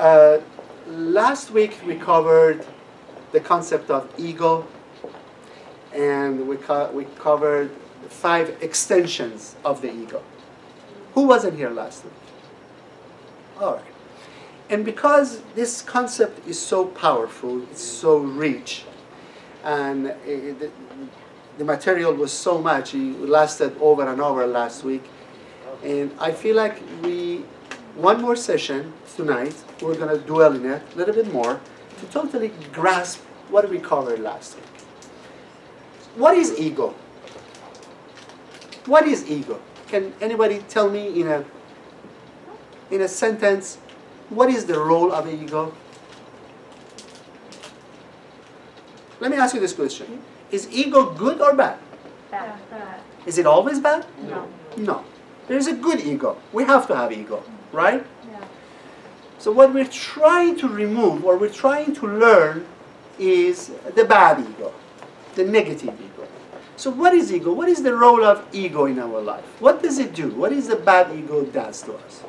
Last week we covered the concept of ego, and we covered 5 extensions of the ego. Who wasn't here last week? All right. And because this concept is so powerful, it's so rich, and the material was so much, it lasted over an hour last week, and I feel like one more session tonight, we're going to dwell in it a little bit more to totally grasp what we covered last week. What is ego? What is ego? Can anybody tell me in a sentence, what is the role of ego? Let me ask you this question. Is ego good or bad? Bad. Is it always bad? No. No. There is a good ego. We have to have ego, right? Yeah. So what we're trying to remove, or we're trying to learn, is the bad ego, the negative ego. So what is ego? What is the role of ego in our life? What does it do? What is the bad ego does to us?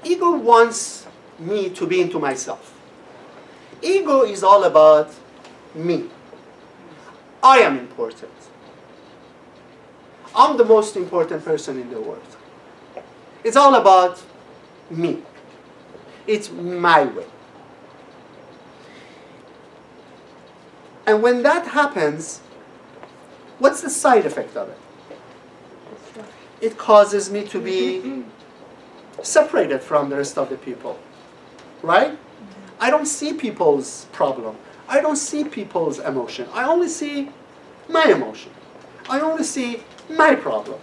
Ego wants me to be into myself. Ego is all about me. I am important. I'm the most important person in the world. It's all about me. It's my way. And when that happens, what's the side effect of it? It causes me to be separated from the rest of the people, right? I don't see people's problem. I don't see people's emotion. I only see my emotion. I only see my problem.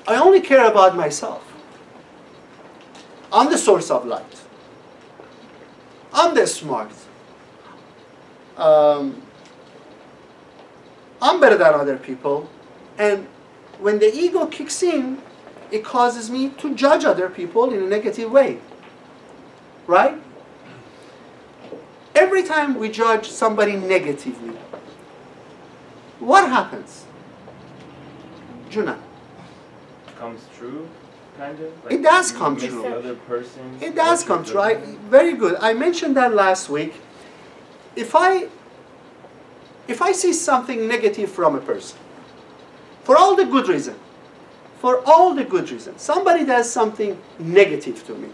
I only care about myself. I'm the source of light. I'm the smart. I'm better than other people. And when the ego kicks in, it causes me to judge other people in a negative way. Right? Every time we judge somebody negatively, what happens? Juna? Comes true, kind of? It does come true. The other person. It does come true. Very good. I mentioned that last week. If I see something negative from a person, for all the good reason, somebody does something negative to me,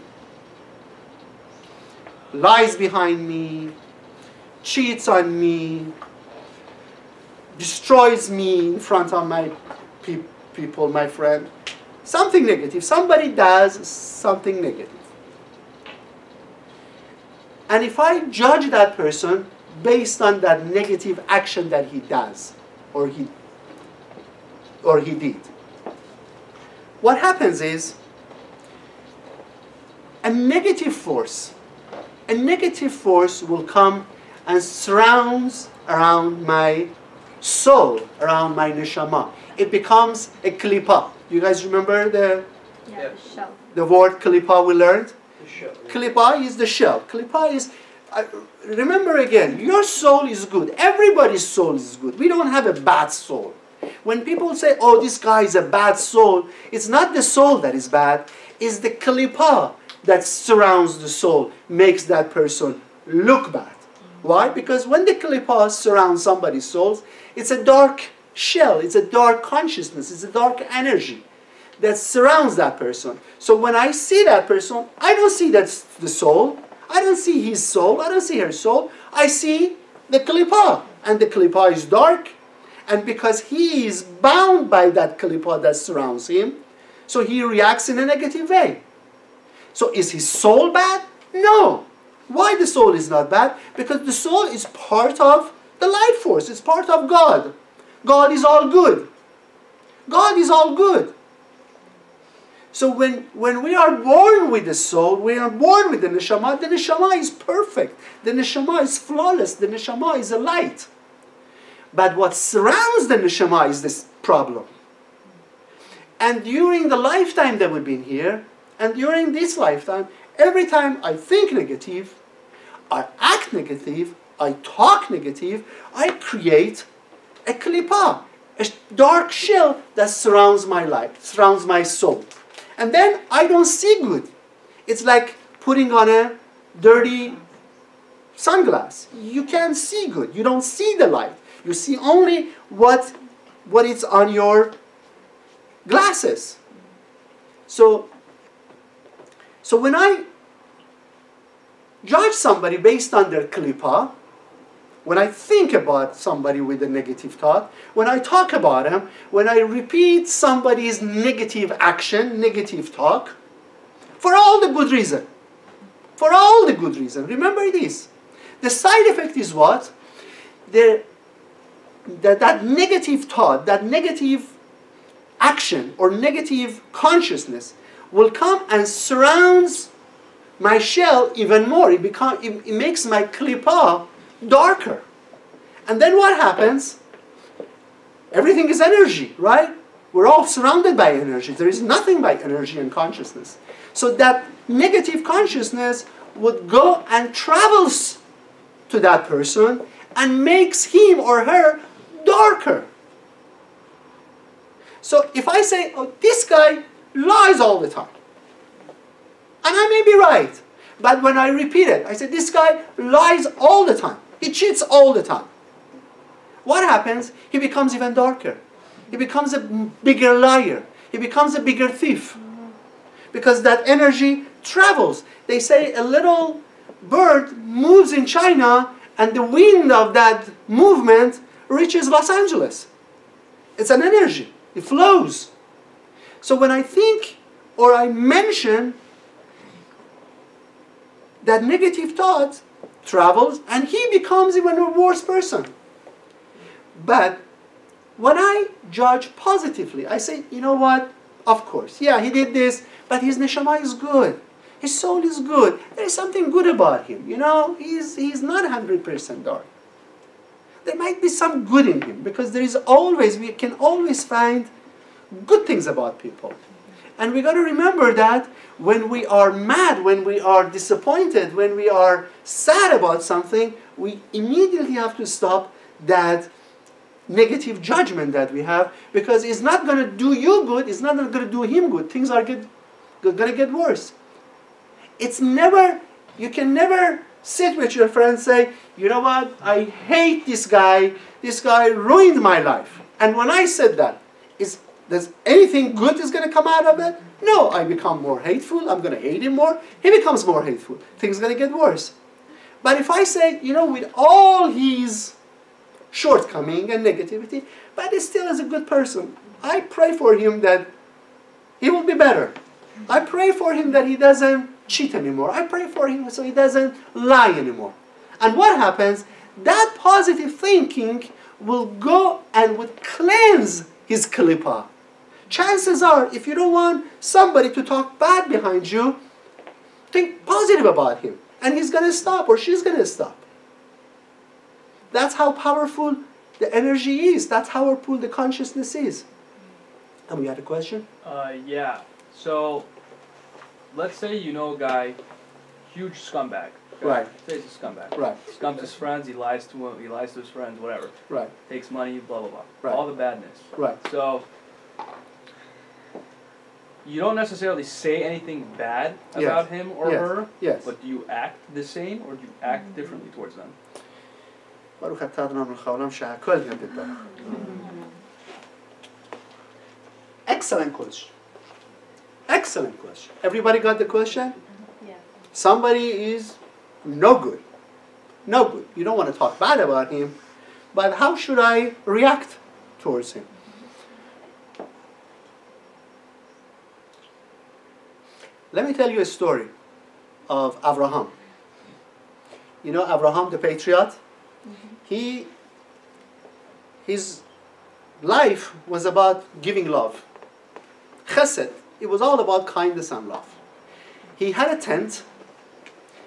lies behind me, cheats on me, destroys me in front of my people, my friend, something negative. Somebody does something negative. And if I judge that person based on that negative action that he does, or he did, what happens is a negative force will come and surrounds around my soul, around my neshama. It becomes a klipa. You guys remember the Shell. the word klipa we learned? The shell. Klipa is the shell. Klipa is, remember again, your soul is good. Everybody's soul is good. We don't have a bad soul. When people say, oh, this guy is a bad soul, it's not the soul that is bad, it's the klipa that surrounds the soul, makes that person look bad. Why? Because when the klipa surrounds somebody's soul, it's a dark shell, it's a dark consciousness, it's a dark energy that surrounds that person. So when I see that person, I don't see that's the soul, I don't see his soul, I don't see her soul, I see the klipa. And the klipa is dark, and because he is bound by that klipa that surrounds him, so he reacts in a negative way. So is his soul bad? No. Why the soul is not bad? Because the soul is part of the light force. It's part of God. God is all good. God is all good. So when we are born with the soul, we are born with the neshama is perfect. The neshama is flawless. The neshama is a light. But what surrounds the neshama is this problem. And during the lifetime that we've been here, and during this lifetime, every time I think negative, I act negative, I talk negative, I create a klipa, a dark shell that surrounds my life, surrounds my soul. And then I don't see good. It's like putting on a dirty sunglass. You can't see good. You don't see the light. You see only what is on your glasses. So when I judge somebody based on their klipa, when I think about somebody with a negative thought, when I talk about him, when I repeat somebody's negative action, negative talk, for all the good reason. For all the good reason. Remember this. The side effect is what? That negative thought, that negative action or negative consciousness will come and surrounds my shell even more. It makes my klipa darker. And then what happens? Everything is energy, right? We're all surrounded by energy. There is nothing but energy and consciousness. So that negative consciousness would go and travels to that person and makes him or her darker. So if I say, oh, this guy lies all the time, and I may be right, but when I repeat it, I say, this guy lies all the time. He cheats all the time. What happens? He becomes even darker. He becomes a bigger liar. He becomes a bigger thief. Because that energy travels. They say a little bird moves in China and the wind of that movement reaches Los Angeles. It's an energy. It flows. So when I think or I mention that negative thought travels and he becomes even a worse person. But when I judge positively, I say, you know what? Of course, yeah, he did this, but his neshama is good. His soul is good. There is something good about him. You know, he's not 100% dark. There might be some good in him because we can always find good things about people. And we got to remember that when we are mad, when we are disappointed, when we are sad about something, we immediately have to stop that negative judgment that we have, because it's not going to do you good, it's not going to do him good. Things are going to get worse. You can never sit with your friend and say, you know what, I hate this guy ruined my life. And when I said that, does anything good is going to come out of it? No, I become more hateful, I'm going to hate him more, he becomes more hateful. Things are going to get worse. But if I say, you know, with all his shortcoming and negativity, but he still is a good person, I pray for him that he will be better. I pray for him that he doesn't cheat anymore. I pray for him so he doesn't lie anymore. And what happens? That positive thinking will go and would cleanse his klipa. Chances are, if you don't want somebody to talk bad behind you, think positive about him. And he's going to stop, or she's going to stop. That's how powerful the energy is. That's how powerful the consciousness is. And we had a question? Yeah. So, let's say you know a guy, huge scumbag. Okay? Right. Say he's a scumbag. Right. Scums his friends, he lies to him, he lies to his friends, whatever. Right. Takes money, blah, blah, blah. Right. All the badness. Right. So, you don't necessarily say anything bad about him or her, but do you act the same or do you act differently towards them? Excellent question. Excellent question. Everybody got the question? Yeah. Somebody is no good. No good. You don't want to talk bad about him, but how should I react towards him? Let me tell you a story of Abraham. You know Abraham the patriot? His life was about giving love. Chesed. It was all about kindness and love. He had a tent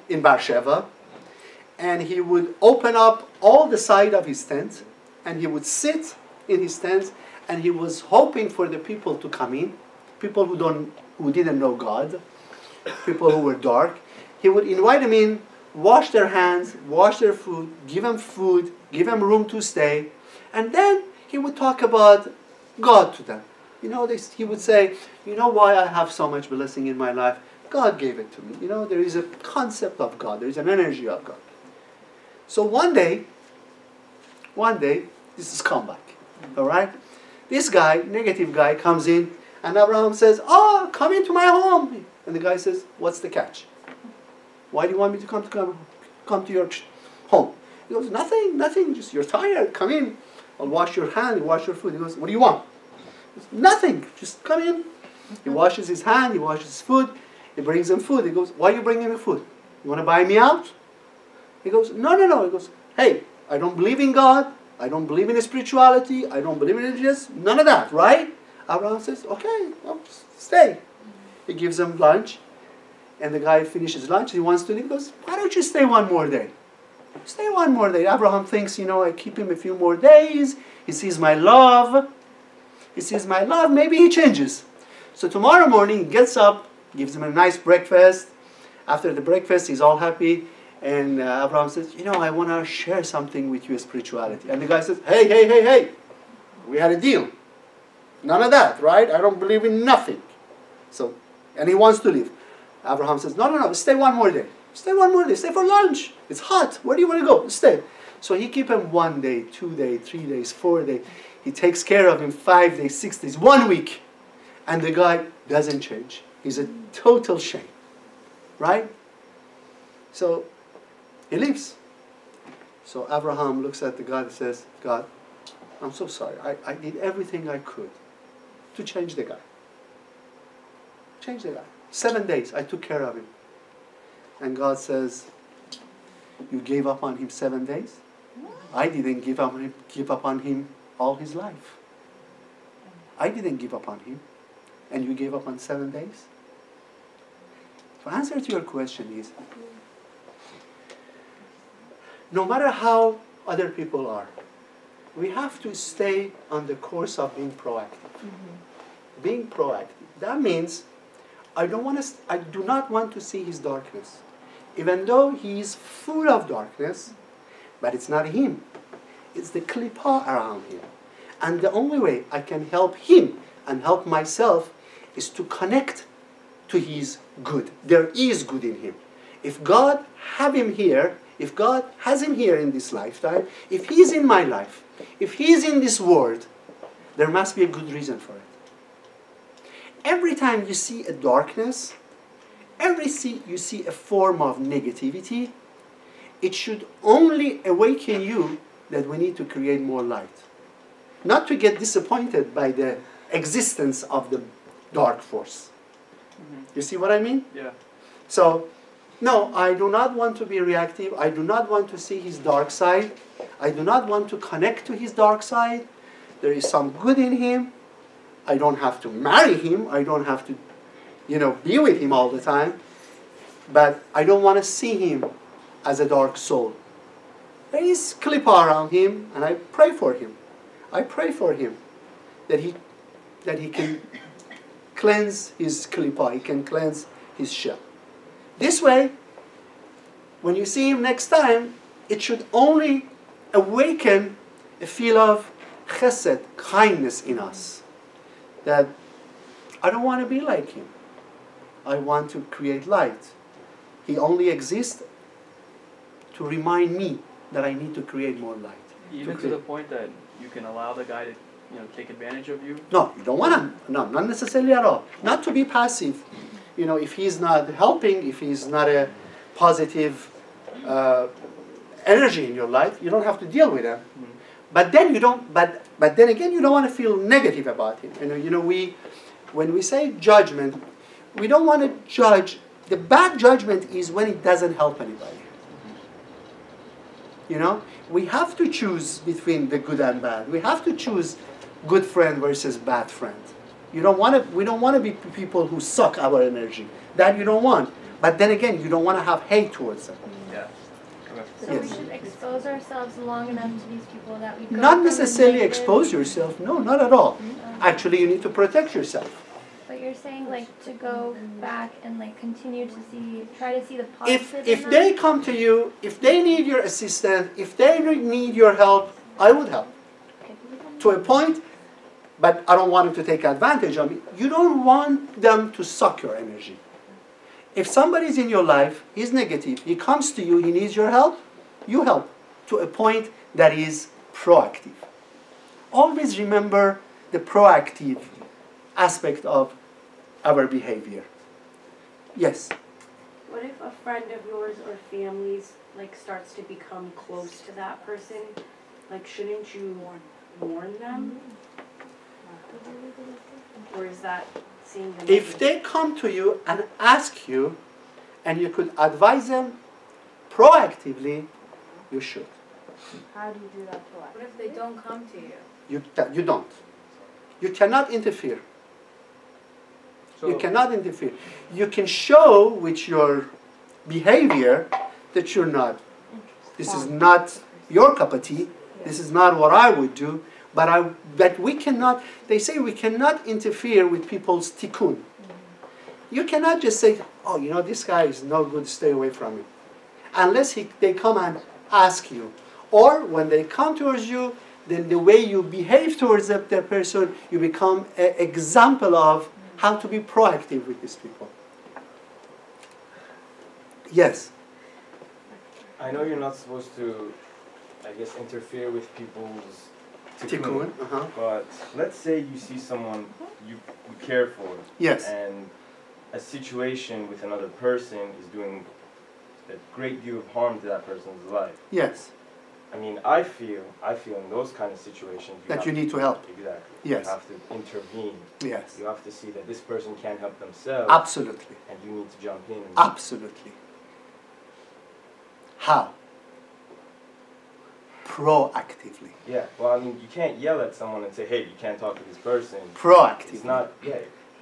in Beersheba, and he would open up all the side of his tent, and he would sit in his tent, and he was hoping for the people to come in, people who didn't know God, people who were dark. He would invite them in, wash their hands, wash their food, give them room to stay, And then he would talk about God to them. You know, he would say, you know why I have so much blessing in my life? God gave it to me. You know, there is a concept of God. There is an energy of God. So one day, this is comeback. All right? This guy, negative guy, comes in, and Abraham says, oh, come into my home. And the guy says, what's the catch? Why do you want me to come to your home? He goes, nothing, just you're tired, come in. I'll wash your hand, wash your food. He goes, what do you want? He goes, nothing, just come in. He washes his hand, he washes his food, he brings him food. He goes, why are you bringing me food? You want to buy me out? He goes, no. He goes, hey, I don't believe in God, I don't believe in spirituality, I don't believe in religious, none of that, right? Abraham says, okay, well, stay. He gives him lunch, and the guy finishes lunch, he wants to leave, he goes, why don't you stay one more day? Stay one more day. Abraham thinks, you know, I keep him a few more days, he sees my love, maybe he changes. So tomorrow morning, he gets up, gives him a nice breakfast. After the breakfast, he's all happy, and Abraham says, you know, I want to share something with you, spirituality. And the guy says, hey, we had a deal. None of that, right? I don't believe in nothing. So, and he wants to leave. Abraham says, no, stay one more day. Stay one more day, stay for lunch. It's hot, where do you want to go? Stay. So he keeps him 1 day, 2 days, 3 days, 4 days. He takes care of him 5 days, 6 days, 1 week. And the guy doesn't change. He's a total shame, right? So he leaves. So Abraham looks at the God and says, God, I'm so sorry. I did everything I could to change the guy. Change the guy. 7 days, I took care of him. And God says, you gave up on him 7 days? I didn't give up on him all his life. I didn't give up on him. And you gave up on 7 days? The answer to your question is, no matter how other people are, we have to stay on the course of being proactive. Being proactive. That means I do not want to see his darkness. Even though he is full of darkness, but it's not him. It's the klipa around him. And the only way I can help him and help myself is to connect to his good. There is good in him. If God have him here, if God has him here in this lifetime, if he's in my life, if he's in this world, there must be a good reason for it. Every time you see a darkness, you see a form of negativity, it should only awaken you that we need to create more light. Not to get disappointed by the existence of the dark force. You see what I mean? Yeah. So, no, I do not want to be reactive. I do not want to see his dark side. I do not want to connect to his dark side. There is some good in him. I don't have to marry him. I don't have to, be with him all the time. But I don't want to see him as a dark soul. There is klipa around him, and I pray for him. I pray for him that he can cleanse his klipa, he can cleanse his shell. This way, when you see him next time, it should only awaken a feel of chesed, kindness in us. That I don't want to be like him. I want to create light. He only exists to remind me that I need to create more light. Even to the point that you can allow the guy to, take advantage of you? No, you don't want to. No, not necessarily at all. Not to be passive. If he's not helping, if he's not a positive energy in your life, you don't have to deal with him. Mm-hmm. But then you don't. But then again, you don't want to feel negative about him. When we say judgment, we don't want to judge. The bad judgment is when it doesn't help anybody. We have to choose between the good and bad. We have to choose good friend versus bad friend. We don't want to be people who suck our energy. That you don't want. But then again, you don't want to have hate towards them. Yeah. So yes. We should expose ourselves long enough to these people that we go not necessarily expose yourself. No, not at all. Actually, you need to protect yourself. But you're saying to go back and continue to try to see the positive. If they come to you, if they need your assistance, if they need your help, I would help. to a point, but I don't want him to take advantage of me. You don't want them to suck your energy. If somebody's in your life, he's negative, he comes to you, he needs your help, you help to a point that is proactive. Always remember the proactive aspect of our behavior. Yes? What if a friend of yours or family's like starts to become close to that person? Like, shouldn't you warn them? Or is that seeing them? If they come to you and ask you, and you could advise them proactively, you should. How do you do that proactively? What if they don't come to you? You don't. You cannot interfere. So You cannot interfere. You can show with your behavior that you're not. This is not your cup of tea. This is not what I would do. But we cannot, they say we cannot interfere with people's tikkun. You cannot just say, oh, you know, this guy is no good, stay away from him. Unless they come and ask you. Or when they come towards you, then the way you behave towards that person, you become an example of how to be proactive with these people. Yes? I know you're not supposed to, I guess, interfere with people's Tikkun. But let's say you see someone you care for. Yes. And a situation with another person is doing a great deal of harm to that person's life. Yes. I mean, I feel in those kind of situations that you need to help. Exactly. Yes. You have to intervene. Yes. You have to see that this person can't help themselves. Absolutely. And you need to jump in. Absolutely. How? Proactively. Yeah. Well, I mean, you can't yell at someone and say, "Hey, you can't talk to this person." Proactively. It's not. Yeah.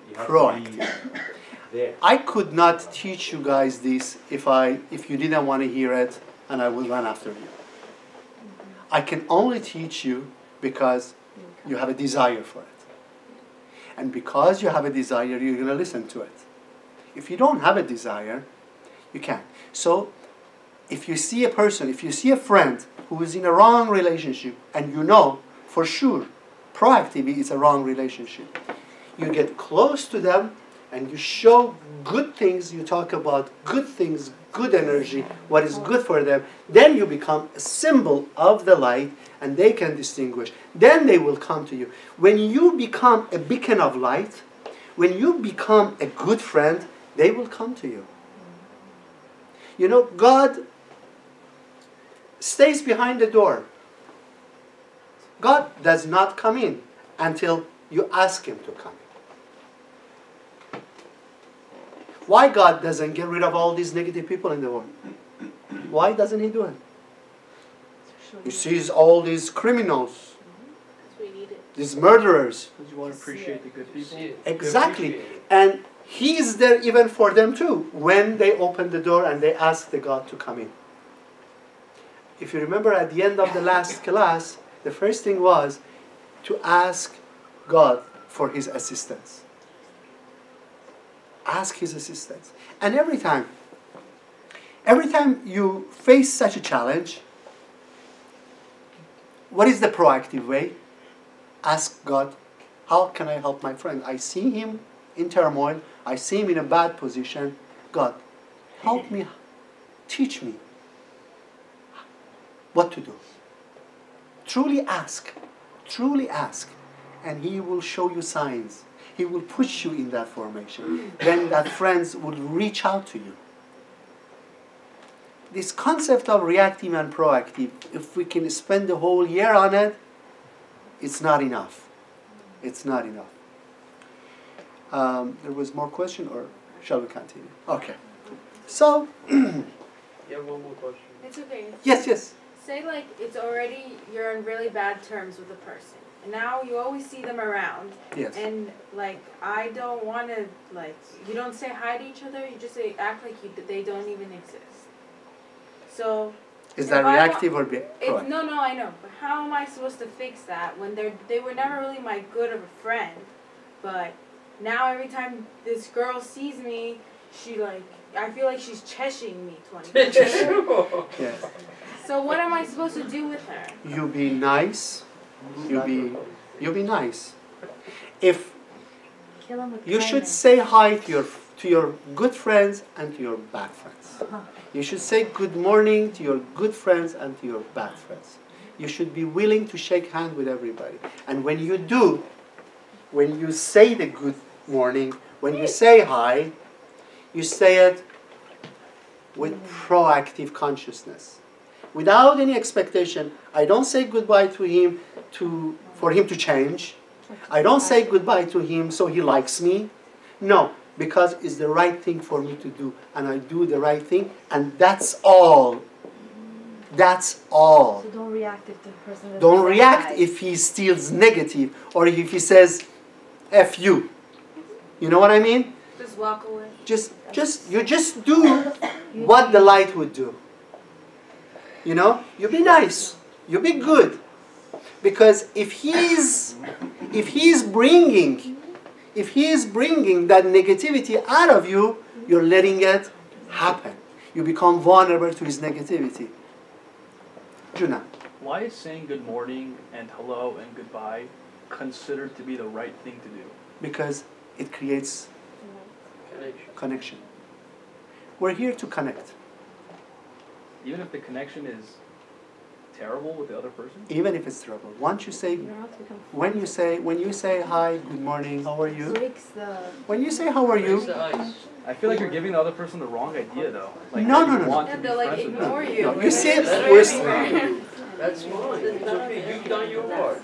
You have Proactive. to be there. I could not teach you guys this if you didn't want to hear it, and I will run after you. I can only teach you because you have a desire for it. And because you have a desire, you're going to listen to it. If you don't have a desire, you can't. So, if you see a person, if you see a friend who is in a wrong relationship, and you know for sure, proactively it's a wrong relationship, you get close to them and you show good things, you talk about good things, good energy, what is good for them, then you become a symbol of the light and they can distinguish. Then they will come to you. When you become a beacon of light, when you become a good friend, they will come to you. You know, God stays behind the door. God does not come in until you ask Him to come in. Why God doesn't get rid of all these negative people in the world? Why doesn't He do it? He sees all these criminals, these murderers. Because you want to appreciate the good people. Exactly. And He is there even for them too, when they open the door and they ask the God to come in. If you remember at the end of the last class, the first thing was to ask God for His assistance. Ask His assistance. And every time you face such a challenge, what is the proactive way? Ask God, how can I help my friend? I see him in turmoil. I see him in a bad position. God, help me. Teach me what to do. Truly ask. Truly ask. And He will show you signs. He will push you in that formation. Then that friends will reach out to you. This concept of reactive and proactive, if we can spend the whole year on it, it's not enough. It's not enough. There was more question, or shall we continue? Okay. So, Yeah, one more question. It's okay. yes. Say like it's already, you're on really bad terms with a person. And now you always see them around. Yes. And like, I don't want to, like, you don't say hi to each other, you just say, act like they don't even exist. So. Is that reactive or proactive? No, I know. But how am I supposed to fix that when they were never really my good of a friend? But now every time this girl sees me, she like, I feel like she's cheshing me 24/7. Yes. So what am I supposed to do with her? You be nice, you'll be nice. If Kill him with you should kindness. say hi to your good friends and to your bad friends. You should say good morning to your good friends and to your bad friends. You should be willing to shake hands with everybody. And when you do, when you say the good morning, when you say hi, you say it with proactive consciousness. Without any expectation. I don't say goodbye to him for him to change. I don't say goodbye to him so he likes me. No, because it's the right thing for me to do. And I do the right thing, and that's all. That's all. So don't react if the person doesn't Don't say react hi. if he steals negative or if he says F you. You know what I mean? Just walk away. You just do what the light would do. You know? You be nice. You be good. Because if he's bringing that negativity out of you, you're letting it happen. You become vulnerable to his negativity. Juna. Why is saying good morning and hello and goodbye considered to be the right thing to do? Because it creates connection. We're here to connect. Even if the connection is terrible with the other person? Even if it's terrible. Once you say, when you say hi, good morning, how are you? When you say how are you? I feel like you're giving the other person the wrong idea, though. Like, No. Yeah, they'll like ignore you. No, you see it first. That's fine. It's okay. You've done your part.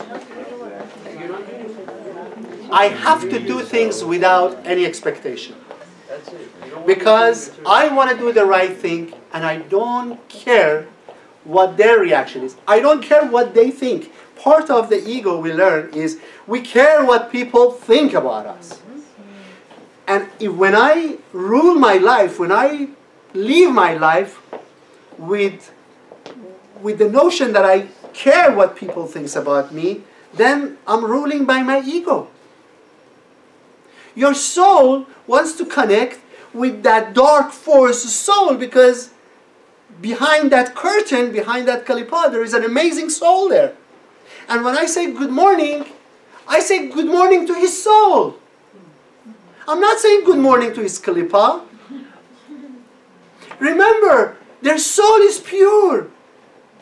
You're not doing it. I have to do things without any expectation. That's it. You don't Because I want to do the right thing, and I don't care what their reaction is. I don't care what they think. Part of the ego we learn is we care what people think about us. And when I rule my life, when I live my life with the notion that I care what people think about me, then I'm ruling by my ego. Your soul wants to connect with that dark force soul because behind that curtain, behind that kalipa, there is an amazing soul there. And when I say good morning, I say good morning to his soul. I'm not saying good morning to his kalipa. Remember, their soul is pure.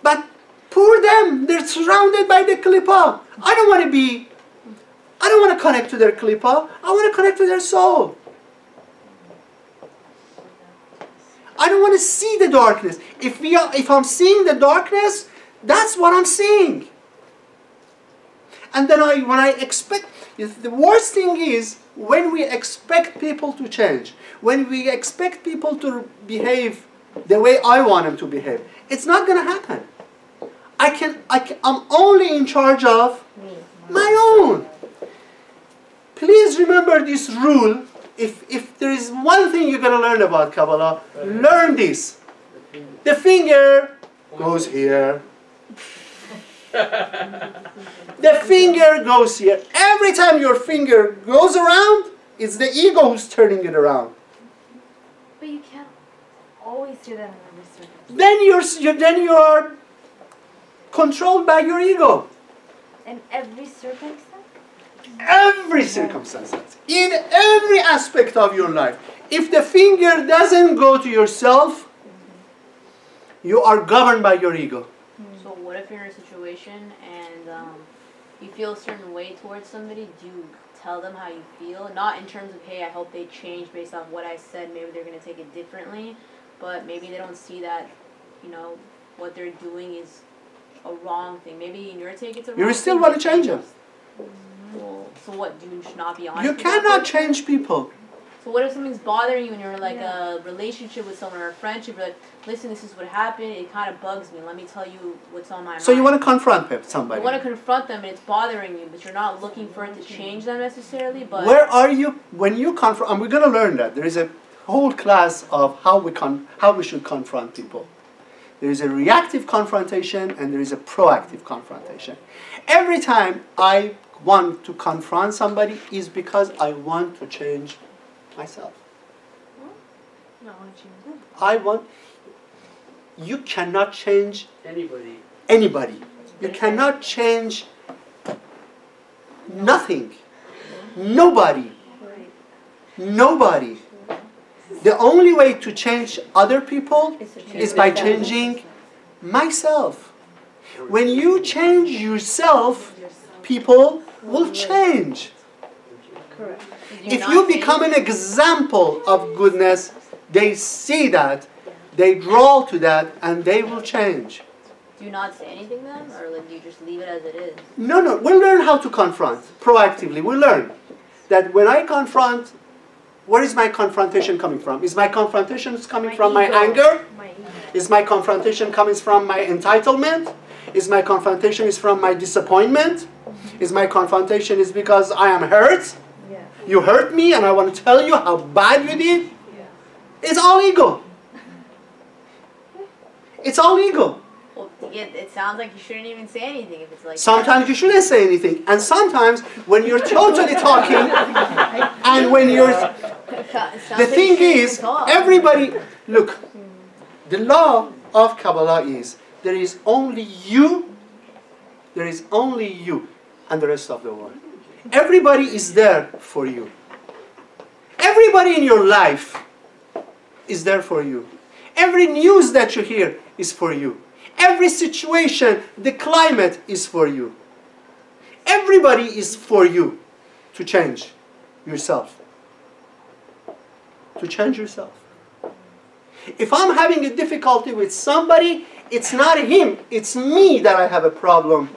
But poor them, they're surrounded by the kalipa. I don't want to connect to their kalipa. I want to connect to their soul. I don't want to see the darkness. If I'm seeing the darkness, that's what I'm seeing. And then when I expect, the worst thing is when we expect people to change, when we expect people to behave the way I want them to behave, it's not going to happen. I'm only in charge of my own. Please remember this rule. If there is one thing you're going to learn about Kabbalah, learn this. The finger goes here. The finger goes here. Every time your finger goes around, it's the ego who's turning it around. But you can't always do that in every circumstance. Then you are controlled by your ego. In every circumstance? Every circumstance. In every aspect of your life. If the finger doesn't go to yourself, you are governed by your ego. So what if you're in a situation and you feel a certain way towards somebody? Do you tell them how you feel? Not in terms of, hey, I hope they change based on what I said. Maybe they're going to take it differently. But maybe they don't see that, what they're doing is a wrong thing. Maybe in your take it's a wrong thing. You still want to change them. Well, so what? Do you not be honest? You cannot change people. So what if something's bothering you and you're like a relationship with someone or a friendship? You're like, listen, this is what happened. It kind of bugs me. Let me tell you what's on my mind. So you want to confront somebody. You want to confront them and it's bothering you, but you're not looking for it to change them necessarily. But where are you when you confront? And we're going to learn that. There is a whole class of how we should confront people. There is a reactive confrontation and there is a proactive confrontation. Every time I want to confront somebody is because I want to change myself. No, I want to change them. You cannot change anybody. anybody. You cannot change Nothing. Nobody. Nobody. The only way to change other people is by changing myself. When you change yourself, people will change. Correct. If you become an example of goodness, they see that, they draw to that, and they will change. Do you not say anything then? Or like, do you just leave it as it is? No, no. We'll learn how to confront proactively. We'll learn that when I confront, where is my confrontation coming from? Is my confrontation coming from my anger? Is my confrontation coming from my entitlement? Is my confrontation is from my disappointment? Is my confrontation is because I am hurt? Yeah. You hurt me and I want to tell you how bad you did? Yeah. It's all ego. It's all ego. Well, it sounds like you shouldn't even say anything if it's like Sometimes you shouldn't say anything. And sometimes when you're totally talking and when you're... The thing is, everybody... Look, the law of Kabbalah is there is only you, and the rest of the world. Everybody is there for you. Everybody in your life is there for you. Every news that you hear is for you. Every situation, the climate is for you. Everybody is for you to change yourself. To change yourself. If I'm having a difficulty with somebody, it's not him, it's me that I have a problem.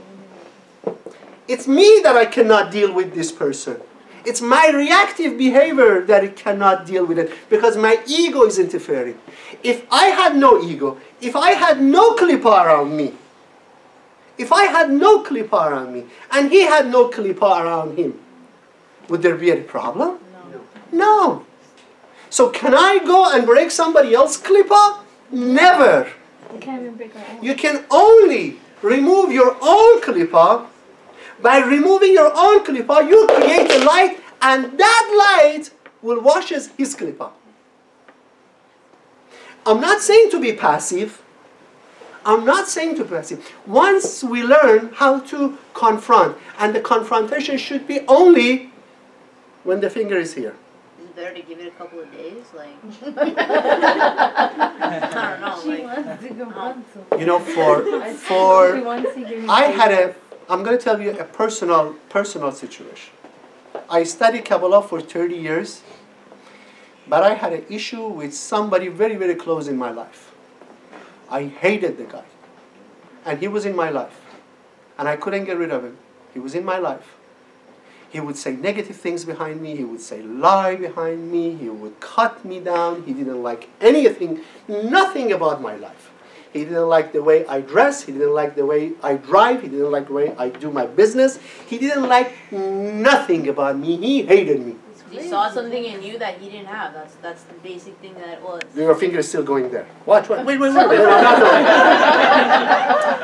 It's me that I cannot deal with this person. It's my reactive behavior that it cannot deal with it because my ego is interfering. If I had no ego, if I had no klipa around me, and he had no klipa around him, would there be any problem? No. So can I go and break somebody else's klipa? Never. You can't even break our own. You can only remove your own klipa. By removing your own klipa, you create a light, and that light will washes his klipa. I'm not saying to be passive. Once we learn how to confront, and the confrontation should be only when the finger is here. Is it better to give it a couple of days? Like, I don't know. She Like, wants to go on so. You know, I'm going to tell you a personal situation. I studied Kabbalah for 30 years, but I had an issue with somebody very, very close in my life. I hated the guy, and he was in my life, and I couldn't get rid of him. He was in my life. He would say negative things behind me. He would say lie behind me. He would cut me down. He didn't like anything, nothing about my life. He didn't like the way I dress. He didn't like the way I drive. He didn't like the way I do my business. He didn't like nothing about me. He hated me. he saw something in you that he didn't have. That's the basic thing that it was. Your finger is still going there. Watch. Wait.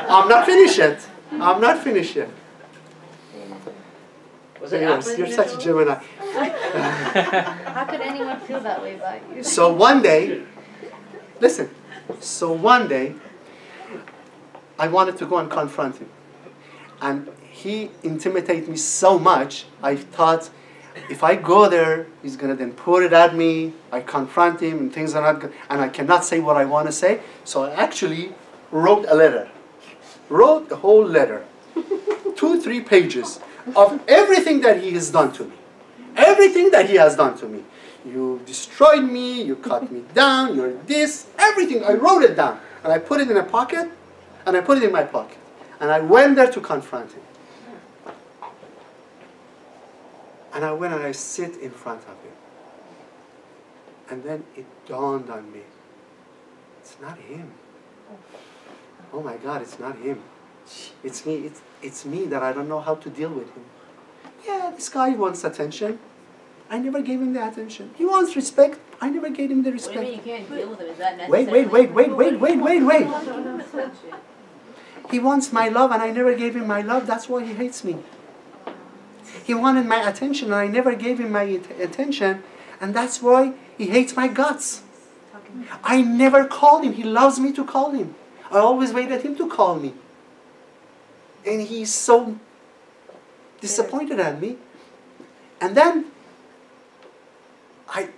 I'm not finished yet. Was it Yes, you're such a Gemini. How could anyone feel that way about you? So one day, listen. So one day, I wanted to go and confront him. And he intimidated me so much, I thought, if I go there, he's going to then put it at me. I confront him and things are not good, and I cannot say what I want to say. So I actually wrote a letter. Wrote a whole letter. 2-3 pages of everything that he has done to me. Everything that he has done to me. You destroyed me, you cut me down, you're this, everything. I wrote it down. And I put it in a pocket, and I put it in my pocket. And I went there to confront him. And I went and I sit in front of him. And then it dawned on me. It's not him. Oh my God, it's not him. It's me. It's me that I don't know how to deal with him. Yeah, this guy wants attention. I never gave him the attention. He wants respect. I never gave him the respect. What do you mean you can't deal with him? Is that necessary? Wait. He wants my love and I never gave him my love. That's why he hates me. He wanted my attention and I never gave him my attention. And that's why he hates my guts. I never called him. He loves me to call him. I always waited him to call me. And he's so disappointed at me. And then I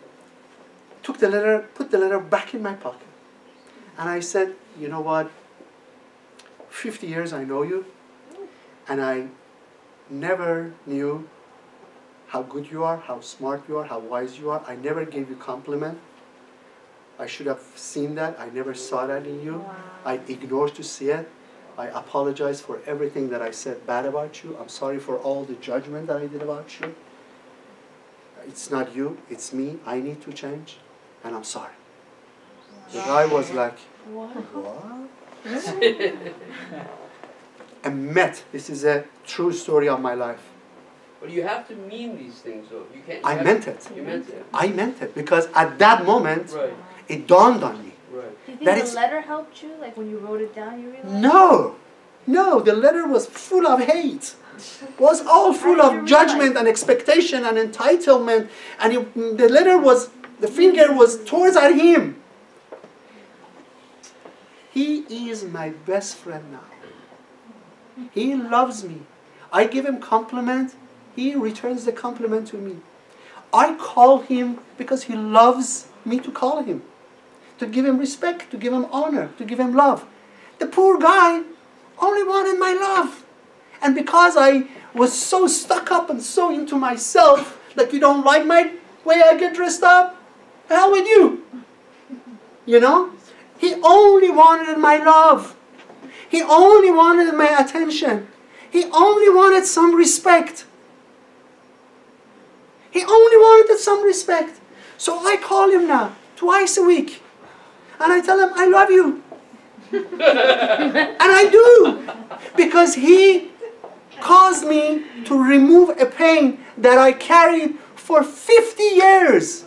took the letter, put the letter back in my pocket. And I said, you know what? 50 years I know you, and I never knew how good you are, how smart you are, how wise you are. I never gave you compliment. I should have seen that. I never saw that in you. Wow. I ignored to see it. I apologize for everything that I said bad about you. I'm sorry for all the judgment that I did about you. It's not you, it's me. I need to change, and I'm sorry. The guy was like, what? And met. This is a true story of my life. But you have to mean these things, though. You can't. I meant it. You meant it. I meant it because at that moment, Right. it dawned on me. Right. Do you think That the is- letter helped you? Like when you wrote it down, you realized? No, no, the letter was full of hate. Was all full How did you of judgment realize? and expectation and entitlement, and the letter was, the finger was towards at him. He is my best friend now. He loves me. I give him compliment. He returns the compliment to me. I call him because he loves me to call him. To give him respect, to give him honor, to give him love. The poor guy only wanted my love. And because I was so stuck up and so into myself, like you don't like my way I get dressed up, hell with you. You know? He only wanted my love. He only wanted my attention. He only wanted some respect. He only wanted some respect. So I call him now, twice a week. And I tell him, I love you. And I do. Because he caused me to remove a pain that I carried for 50 years.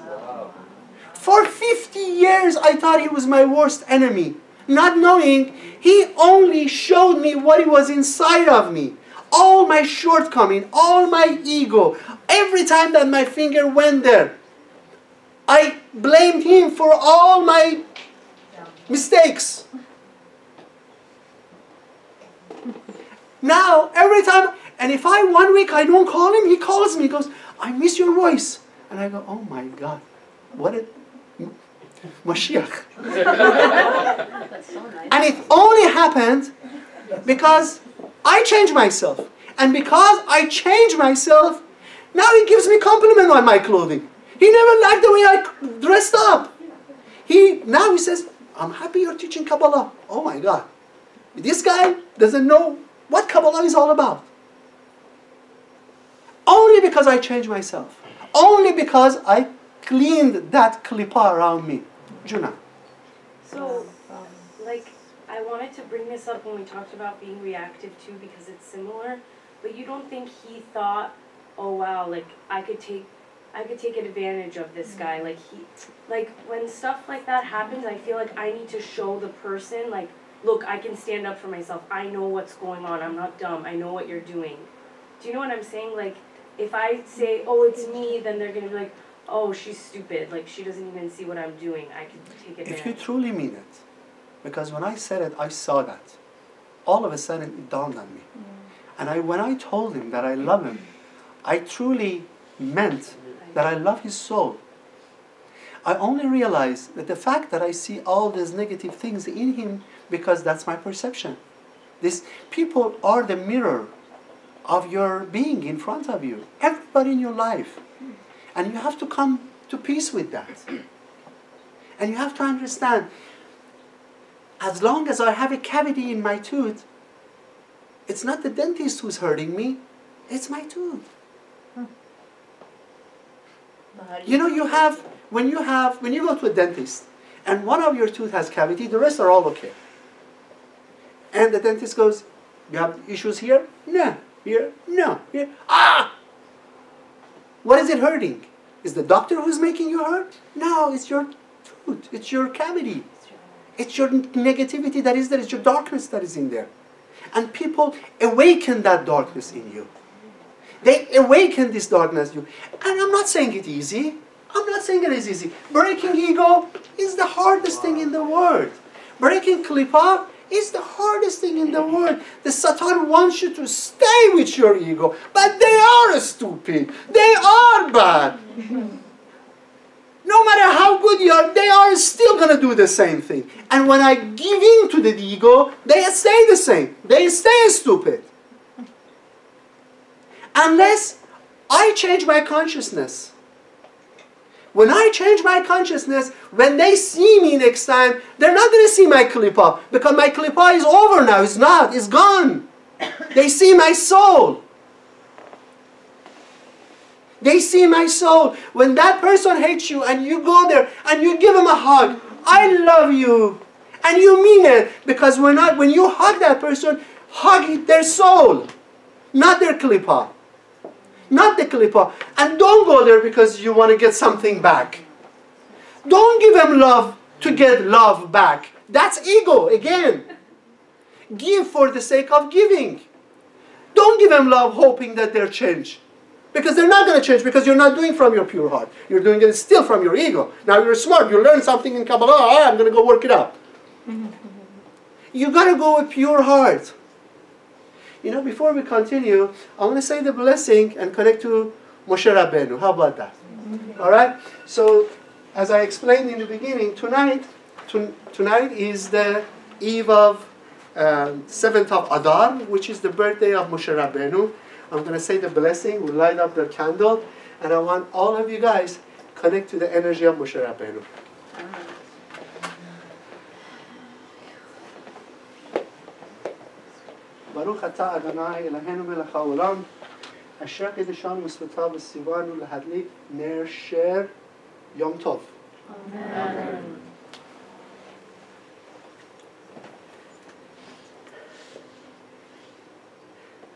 For 50 years, I thought he was my worst enemy. Not knowing, he only showed me what was inside of me. All my shortcomings, all my ego. Every time that my finger went there, I blamed him for all my mistakes. Now, every time, and if 1 week I don't call him, he calls me, he goes, I miss your voice. And I go, oh my God, what a Mashiach. That's so nice. And it only happened because I changed myself. And because I changed myself, now he gives me compliment on my clothing. He never liked the way I dressed up. Now he says, I'm happy you're teaching Kabbalah. Oh my God. This guy doesn't know what Kabbalah is all about. Only because I changed myself. Only because I cleaned that klipa around me. Juna. So, like, I wanted to bring this up when we talked about being reactive too, because it's similar. But you don't think he thought, oh wow, like I could take advantage of this guy. Like when stuff like that happens, I feel like I need to show the person, like, look, I can stand up for myself. I know what's going on. I'm not dumb. I know what you're doing. Do you know what I'm saying? Like, if I say, oh, it's me, then they're gonna be like, oh, she's stupid, like she doesn't even see what I'm doing, I can take advantage. If you truly mean it, because when I said it, I saw that. All of a sudden, it dawned on me. And when I told him that I love him, I truly meant that I love his soul. I only realized that the fact that I see all these negative things in him, because that's my perception. These people are the mirror of your being in front of you. Everybody in your life. And you have to come to peace with that. And you have to understand, as long as I have a cavity in my tooth, it's not the dentist who's hurting me, it's my tooth. You know, when you go to a dentist, and one of your tooth has cavity, the rest are all okay. And the dentist goes, you have issues here? No. Here? No. Here? Ah! What is it hurting? Is the doctor who's making you hurt? No, it's your tooth. It's your cavity. It's your negativity that is there. It's your darkness that is in there. And people awaken that darkness in you. They awaken this darkness in you. And I'm not saying it's easy. I'm not saying it is easy. Breaking ego is the hardest thing in the world. Breaking klipa It's the hardest thing in the world. The Satan wants you to stay with your ego, but they are stupid. They are bad. No matter how good you are, they are still going to do the same thing. And when I give in to the ego, they stay the same. They stay stupid. Unless I change my consciousness. When I change my consciousness, when they see me next time, they're not going to see my klipa, because my klipa is over now. It's not. It's gone. They see my soul. They see my soul. When that person hates you and you go there and you give him a hug, I love you. And you mean it. Because when you hug that person, hug their soul, not their klipa. Not the klipa. And don't go there because you want to get something back. Don't give them love to get love back. That's ego again. Give for the sake of giving. Don't give them love hoping that they'll change. Because they're not going to change, because you're not doing from your pure heart. You're doing it still from your ego. Now you're smart. You learn something in Kabbalah. Oh, I'm going to go work it out. You got to go with pure heart. You know, before we continue, I want to say the blessing and connect to Moshe Rabbeinu. How about that? All right? So, as I explained in the beginning, tonight is the eve of 7th of Adar, which is the birthday of Moshe Rabbeinu. I'm going to say the blessing. We'll light up the candle. And I want all of you guys connect to the energy of Moshe Rabbeinu. ברוך אתה אדוני אלוהינו מלך העולם אשר קידשנו וספותיו וציוונו להדליק נר שר יום טוב. Amen.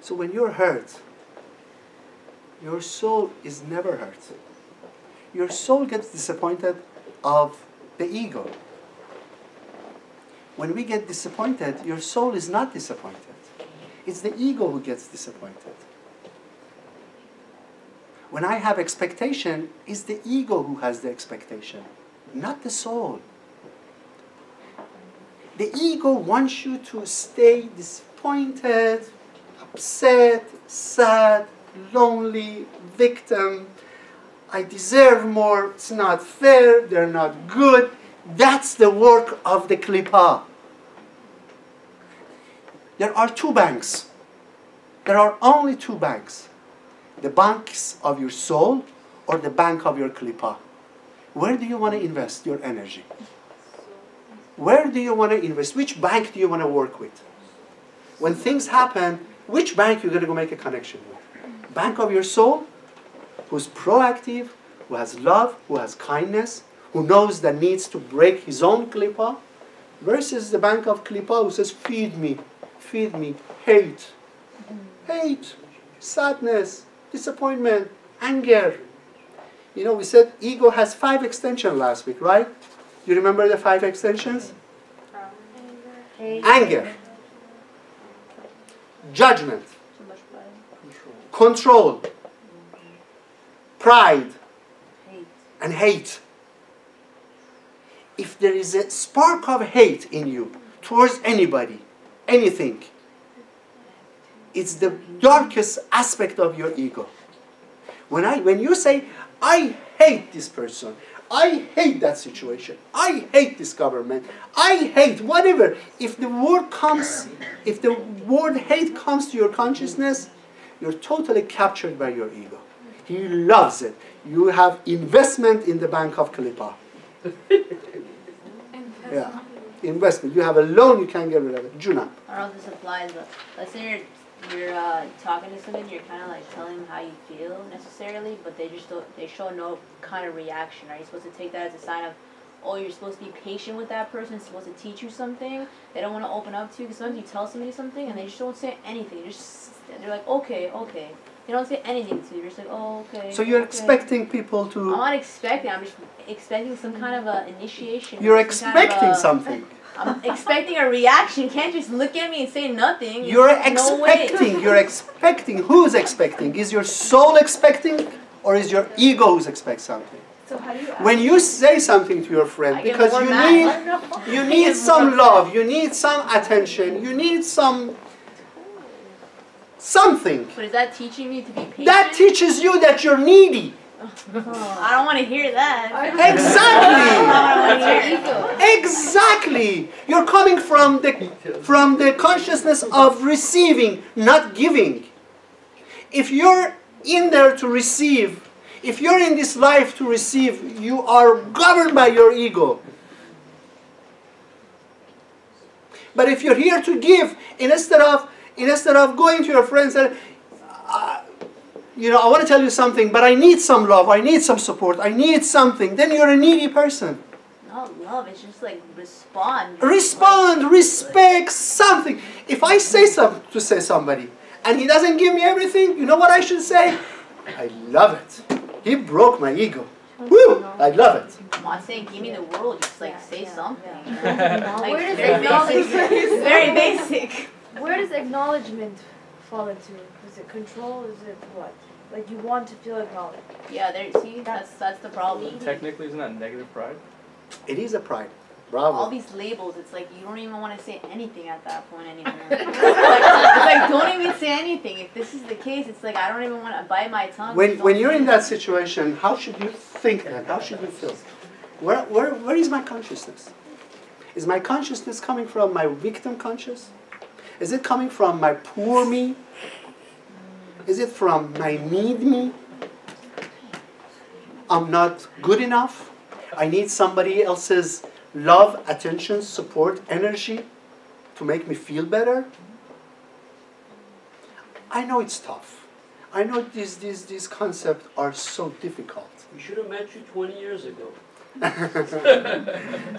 So when you're hurt, your soul is never hurt. Your soul gets disappointed of the ego. When we get disappointed, your soul is not disappointed. It's the ego who gets disappointed. When I have expectation, it's the ego who has the expectation, not the soul. The ego wants you to stay disappointed, upset, sad, lonely, victim. I deserve more, it's not fair, they're not good. That's the work of the klipa. There are two banks. There are only two banks. The banks of your soul or the bank of your klipa. Where do you want to invest your energy? Where do you want to invest? Which bank do you want to work with? When things happen, which bank you're going to go make a connection with? Bank of your soul, who's proactive, who has love, who has kindness, who knows that needs to break his own klipa, versus the bank of klipa who says, feed me, hate, sadness, disappointment, anger. You know, we said ego has 5 extensions last week, right? You remember the 5 extensions? Anger, judgment, control, pride, and hate. If there is a spark of hate in you towards anybody, anything, it's the darkest aspect of your ego. When you say, I hate this person, I hate that situation, I hate this government, I hate whatever, if the word hate comes to your consciousness, you're totally captured by your ego. He loves it. You have investment in the bank of Klipa. Yeah, investment. You have a loan, you can't get rid of it. Juna. I don't know if this applies, but let's say you're talking to somebody, you're kind of like telling them how you feel necessarily, but they show no kind of reaction. Are you supposed to take that as a sign of, oh, you're supposed to be patient with that person, supposed to teach you something? They don't want to open up to you, because sometimes you tell somebody something and they just don't say anything. They're like, okay. They don't say anything to you. You're just like, oh, okay. So you're expecting people to... I'm not expecting. I'm just expecting some kind of a initiation. You're expecting something. I'm expecting a reaction. You can't just look at me and say nothing. You're expecting. No, you're expecting. Who's expecting? Is your soul expecting, or is your ego who's expecting something? So how do you When you say something to your friend, because you need some love, you need some attention, you need something. But is that teaching me to be patient? That teaches you that you're needy. I don't want to hear that. Exactly. Exactly. You're coming from the consciousness of receiving, not giving. If you're in there to receive, if you're in this life to receive, you are governed by your ego. But if you're here to give, instead of going to your friends and you know, I want to tell you something, but I need some love, I need some support, I need something, then you're a needy person. Not love, it's just like respond. Respond, respect, something. If I say something to somebody and he doesn't give me everything, you know what I should say? I love it. He broke my ego. Woo! I love it. I'm not saying give me the world, just like say something. Like, Where does acknowledgement? Very basic. Where does acknowledgement fall into? Is it control? Is it what? Like you want to feel acknowledged. Yeah, see, that's the problem. Technically, isn't that negative pride? It is a pride. Bravo. All these labels, it's like you don't even want to say anything at that point anymore. it's like don't even say anything. If this is the case, it's like I don't even want to bite my tongue. When you're in that situation, how should you think then? How should you feel? Where is my consciousness? Is my consciousness coming from my victim conscious? Is it coming from my poor me? Is it from my need me? I'm not good enough. I need somebody else's love, attention, support, energy to make me feel better. I know it's tough. I know these concepts are so difficult. We should have met you 20 years ago.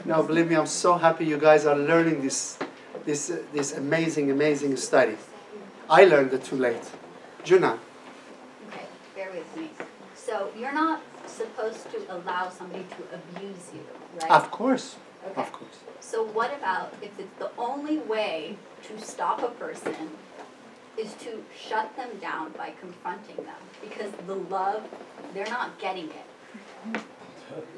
No, believe me, I'm so happy you guys are learning this amazing study. I learned it too late. Juna. Okay, bear with me. So you're not supposed to allow somebody to abuse you, right? Of course. Okay. Of course. So what about if it's the only way to stop a person is to shut them down by confronting them? Because the love, they're not getting it.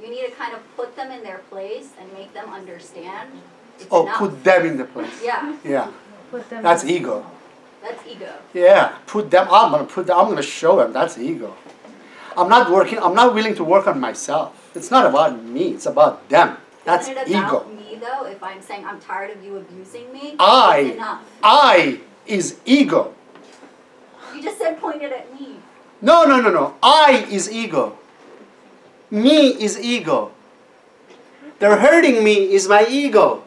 You need to kind of put them in their place and make them understand. Oh, put them in the place. Yeah. Yeah. That's ego. That's ego. Yeah, put them. I'm gonna show them. That's ego. I'm not willing to work on myself. It's not about me. It's about them. That's Isn't it ego. about me though? If I'm saying I'm tired of you abusing me, I it's enough. Is ego. You just said pointed at me. No. I is ego. Me is ego. They're hurting me is my ego.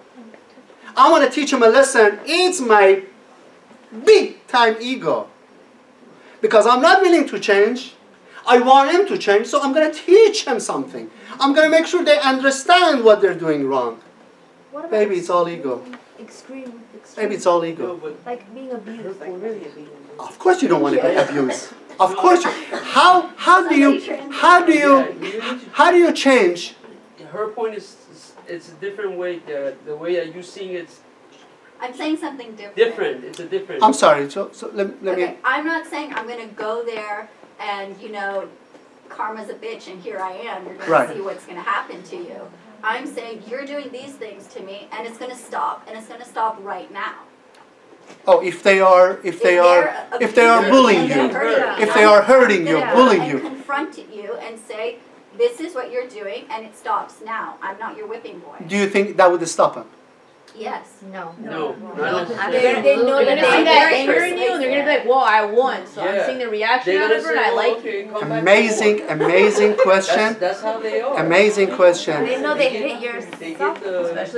I want to teach them a lesson. It's my big time ego. Because I'm not willing to change. I want them to change, so I'm going to teach them something. I'm going to make sure they understand what they're doing wrong. Baby, it's all ego. Extreme. Maybe it's all ego. Like being abused. Like really abused. Of course you don't want to be abused. Of course you. How do you change? Her point is it's a different way. The way that you seeing it's. I'm saying something different. It's a different. I'm sorry. So let me. I'm not saying I'm going to go there and karma's a bitch and here I am. You're going to see what's going to happen to you. I'm saying you're doing these things to me and it's going to stop, and it's going to stop right now. Oh, if they are bullying you, if they are hurting you, bullying you. Confront you and say, this is what you're doing, and it stops now. I'm not your whipping boy. Do you think that would stop him? Yes. No. They know that that anger in you, and they're gonna be like, "Whoa, I won!" So I'm seeing the reaction out of her, and I like it. Amazing question. That's how they are. Amazing question. They know they hit your stuff.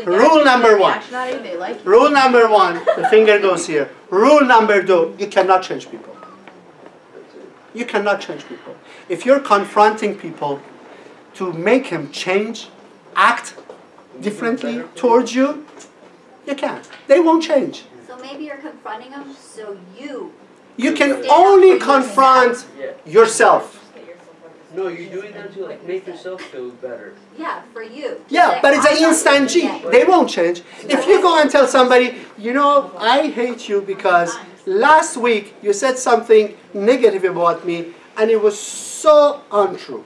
Rule number one. Rule number one. The finger goes here. Rule number two. You cannot change people. You cannot change people. If you're confronting people to make them change, act differently towards you, you can't. They won't change. So maybe you're confronting them so you can only confront yourself. No, you're doing that to make yourself feel better. Yeah, for you. Yeah, but it's an instant G. They won't change. If you go and tell somebody, I hate you because last week you said something negative about me and it was so untrue.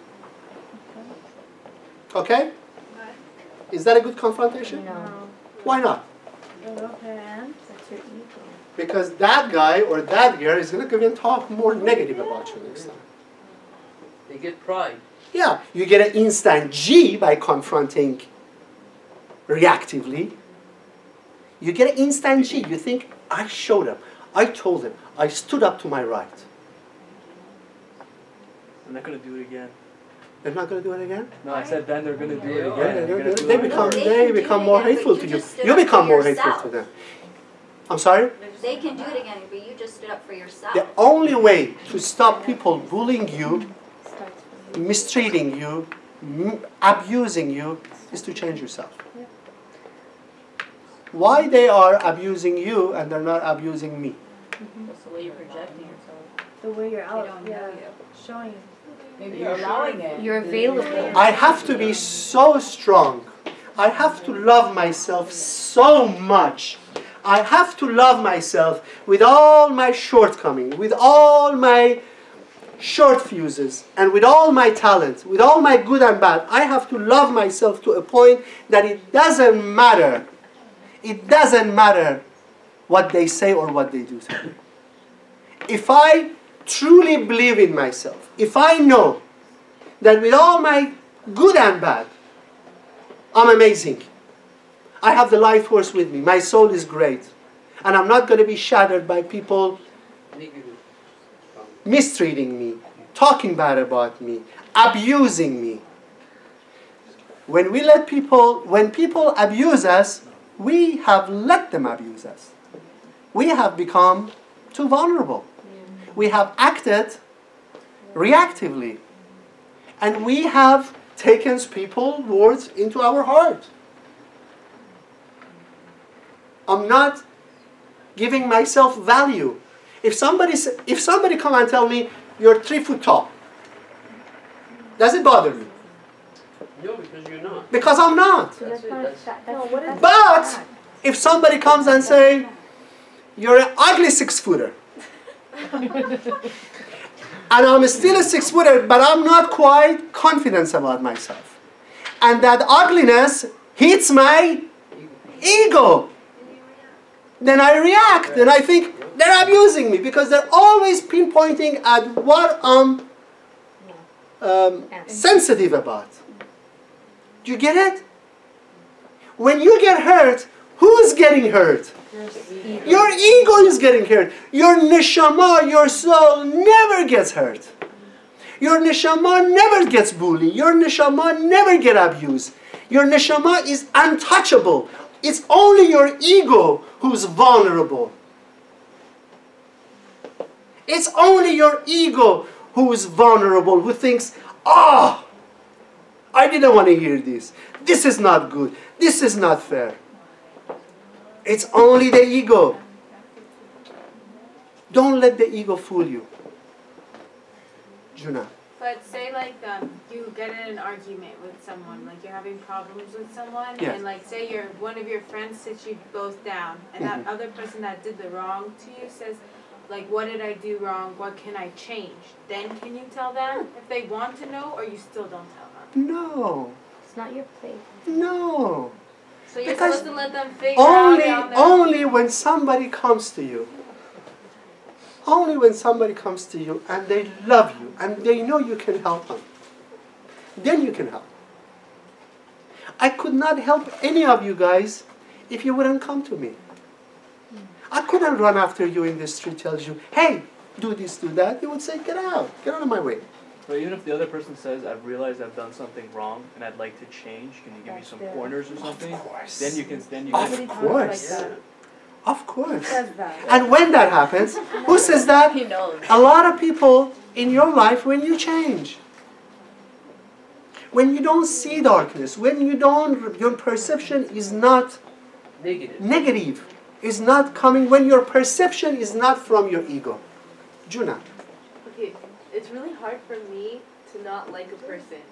Okay? Is that a good confrontation? No. Why not? Okay. That's your ego. Because that guy or that girl is going to come and talk more negative about you next time. They get pride. Yeah, you get an instant G by confronting reactively. You get an instant G. You think, I showed them. I told them. I stood up to my right. I'm not going to do it again. They're not going to do it again? No, I said then they're going to do it Yeah, again. they become more hateful to you. You become more hateful to them. I'm sorry? They can do it again, but you just stood up for yourself. The only way to stop people bullying you, mistreating you, abusing you, is to change yourself. Why they are abusing you and they're not abusing me? That's the way you're projecting yourself. The way you're out, don't know you. showing. Maybe you're allowing it. You're available. I have to be so strong. I have to love myself so much. I have to love myself with all my shortcomings, with all my short fuses, and with all my talent, with all my good and bad. I have to love myself to a point that it doesn't matter. It doesn't matter what they say or what they do to me. If I truly believe in myself, if I know that with all my good and bad, I'm amazing. I have the life force with me. My soul is great. And I'm not going to be shattered by people mistreating me, talking bad about me, abusing me. When people abuse us, we have let them abuse us. We have become too vulnerable. We have acted reactively. And we have taken people's words into our heart. I'm not giving myself value. If somebody come and tell me, you're 3 foot tall, does it bother me? No, because you're not. Because I'm not. But But if somebody comes and say, you're an ugly 6-footer, and I'm still a 6-footer, but I'm not quite confident about myself, and that ugliness hits my ego, then I react, and I think they're abusing me because they're always pinpointing at what I'm sensitive about. Do you get it? When you get hurt, who's getting hurt? Your ego is getting hurt. Your neshama, your soul, never gets hurt. Your neshama never gets bullied. Your neshama never gets abused. Your neshama is untouchable. It's only your ego who's vulnerable. It's only your ego who is vulnerable, who thinks, ah, I didn't want to hear this. This is not good. This is not fair. It's only the ego. Don't let the ego fool you. Juna. But say like you get in an argument with someone, like you're having problems with someone, Yes. and like say one of your friends sits you both down, and that other person that did the wrong to you says, like, what did I do wrong? What can I change? Then can you tell them if they want to know, or you still don't tell them? No. It's not your place. No. So you're Because supposed to let them figure out. Only when somebody comes to you. Only when somebody comes to you and they love you and they know you can help them. Then you can help. I could not help any of you guys if you wouldn't come to me. I couldn't run after you in the street, tells you, hey, do this, do that. You would say, get out of my way. But even if the other person says, I've realized I've done something wrong and I'd like to change, can you give me some pointers or something? Of course. Then you can. Of course. Of course. says that? And when that happens, who says that? He knows. A lot of people in your life when you change. When you don't see darkness, when you don't, your perception is not negative, is not coming, when your perception is not from your ego. Juna. Okay, it's really hard for me to not like a person.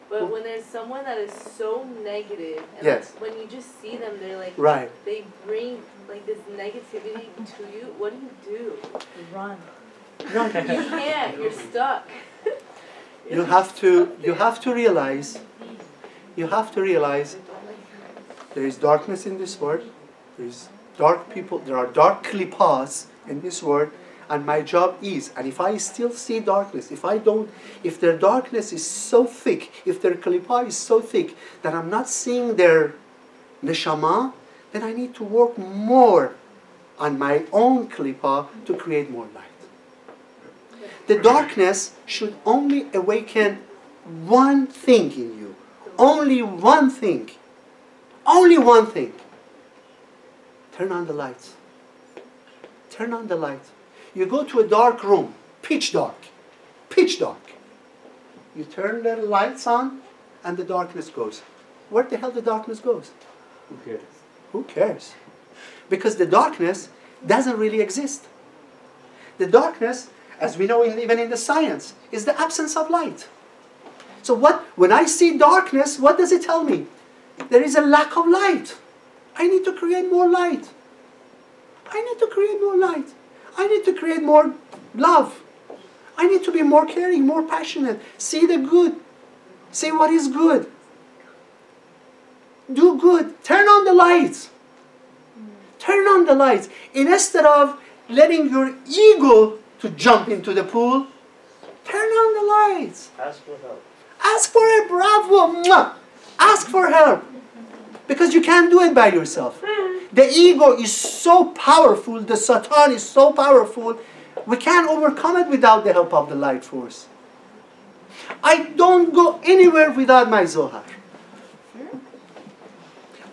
But when there's someone that is so negative, and Yes. when you just see them, they're like, Right. they bring like this negativity to you. What do? You Run. can't. You're stuck. You have to realize you have to realize there is darkness in this world. There is dark people. There are dark klippas in this world. And my job is, and if I still see darkness, if their darkness is so thick, if their klippa is so thick that I'm not seeing their neshama, then I need to work more on my own klippa to create more light. The darkness should only awaken one thing in you. Only one thing. Only one thing. Turn on the lights. Turn on the light. You go to a dark room, pitch dark, pitch dark. You turn the lights on and the darkness goes. Where the hell the darkness goes? Who cares? Who cares? Because the darkness doesn't really exist. The darkness, as we know even in the science, is the absence of light. So when I see darkness, what does it tell me? There is a lack of light. I need to create more light. I need to create more light. I need to create more love. I need to be more caring, more passionate. See the good. See what is good. Do good. Turn on the lights. Turn on the lights. Instead of letting your ego to jump into the pool, turn on the lights. Ask for help. Ask for a bravo. Mwah. Ask for help. Because you can't do it by yourself. The ego is so powerful, the Satan is so powerful, we can't overcome it without the help of the light force. I don't go anywhere without my Zohar.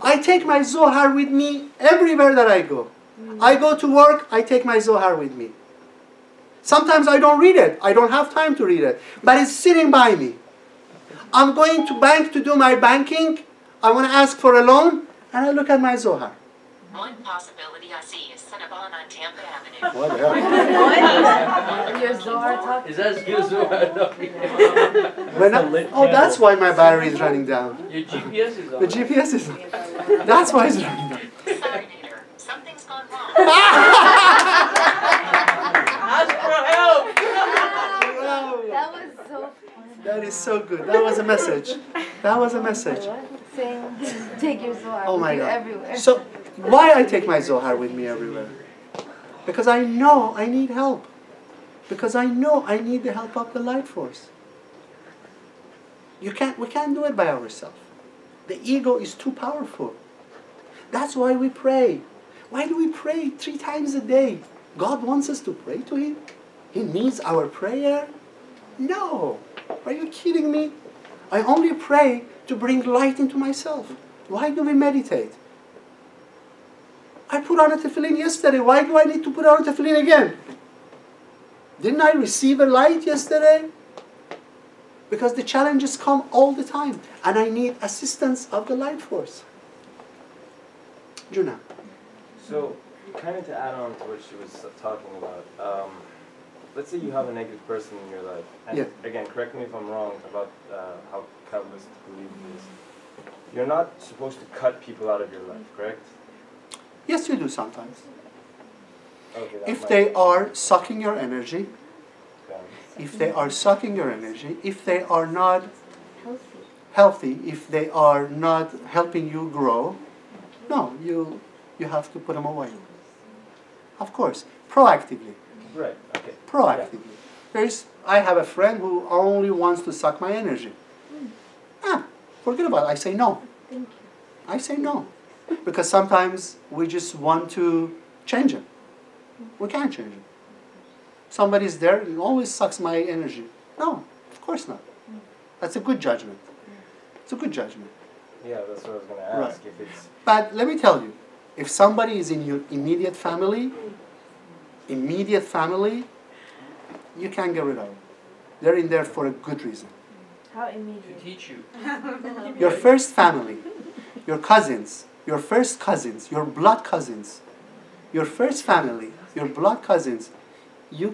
I take my Zohar with me everywhere that I go. I go to work, I take my Zohar with me. Sometimes I don't read it, I don't have time to read it, but it's sitting by me. I'm going to bank to do my banking, I want to ask for a loan, and I look at my Zohar. One possibility I see is Cinnabon on Tampa Avenue. What the hell? Your Zohar talk? Is that as good as Zohar? Oh, that's why my battery is running down. Your GPS is on. The GPS is on. That's why it's running down. Sorry, Nader. Something's gone wrong. Ask for help! That was so funny. That is so good. That was a message. That was a message. Saying, take your Zohar Oh my with you God. everywhere. So, why I take my Zohar with me everywhere? Because I know I need help. Because I know I need the help of the light force. We can't do it by ourselves. The ego is too powerful. That's why we pray. Why do we pray 3 times a day? God wants us to pray to Him? He needs our prayer? No. Are you kidding me? I only pray to bring light into myself. Why do we meditate? I put on a tefillin yesterday. Why do I need to put on a tefillin again? Didn't I receive a light yesterday? Because the challenges come all the time. And I need assistance of the light force. Juna. So, kind of to add on to what she was talking about, let's say you have a negative person in your life. And again, correct me if I'm wrong about how Kabbalists believe this. You're not supposed to cut people out of your life, correct? Yes, you do sometimes. Okay, if they are sucking your energy, if they are sucking your energy, if they are not healthy, if they are not helping you grow, no, you have to put them away. Of course, proactively. Right, okay. Proactively. I have a friend who only wants to suck my energy. Forget about it. I say no. Thank you. I say no. Because sometimes we just want to change him. We can't change him. Somebody's there and always sucks my energy. No, of course not. That's a good judgment. It's a good judgment. Yeah, that's what I was going to ask. Right. If it's... But let me tell you, if somebody is in your immediate family, you can't get rid of them. They're in there for a good reason. How immediate? To teach you. Your first family, your cousins, your first cousins, your blood cousins, your first family, your blood cousins, you